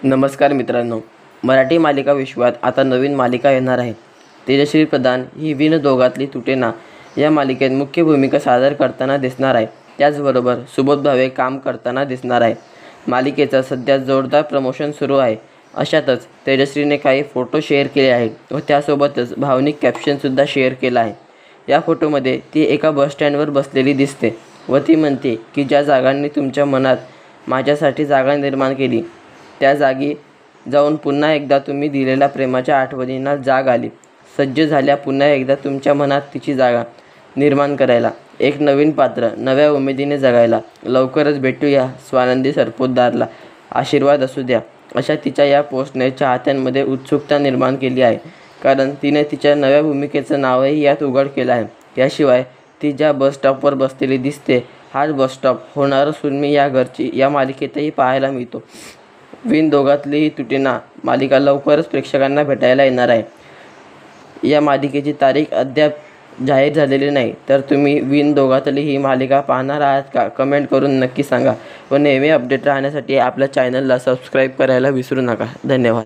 नमस्कार मित्रांनो, मराठी मालिका विश्वात आता नवीन मालिका येणार आहे. तेजश्री प्रधान ही विण दोघातली तुटेना या मालिकेत मुख्य भूमिका सादर करताना दिसणार आहे. त्याचबरोबर सुबोध भावे काम करताना दिसणार आहे. मालिकेचं सध्या जोरदार प्रमोशन सुरू आहे. अशातच तेजश्रीने काही फोटो शेअर केले आहेत व त्यासोबतच भावनिक कॅप्शनसुद्धा शेअर केलं आहे. या फोटोमध्ये ती एका बस स्टँडवर बसलेली दिसते व ती म्हणते की ज्या जागांनी तुमच्या मनात माझ्यासाठी जागा निर्माण केली त्या जागी जाऊन पुन्हा एकदा तुम्ही दिलेल्या प्रेमाच्या आठवणींना जाग आली. सज्ज झाल्या पुन्हा एकदा तुमच्या मनात तिची जागा निर्माण करायला, एक नवीन पात्र नव्या उमेदीने जगायला. लवकरच भेटूया स्वानंदी सरपोतदारला आशीर्वाद असू द्या, अशा तिच्या या पोस्टने चाहत्यांमध्ये उत्सुकता निर्माण केली आहे. कारण तिने तिच्या नव्या भूमिकेचं नावही यात उघड केलं आहे. याशिवाय ती ज्या बस स्टॉपवर बसलेली दिसते हाच बस स्टॉप होणारं सुरमी या घरची या मालिकेतही पाहायला मिळतो. विण दोघातली ही तुटेना मालिका लवकरच प्रेक्षकांना भेटायला येणार आहे. या मालिकेची तारीख अद्याप जाहीर झालेली नाही. तर तुम्ही विण दोघातली ही मालिका पाहणार आहात का? कमेंट करून नक्की सांगा व नेहमी अपडेट राहण्यासाठी आपल्या चॅनलला सबस्क्राईब करायला विसरू नका. धन्यवाद.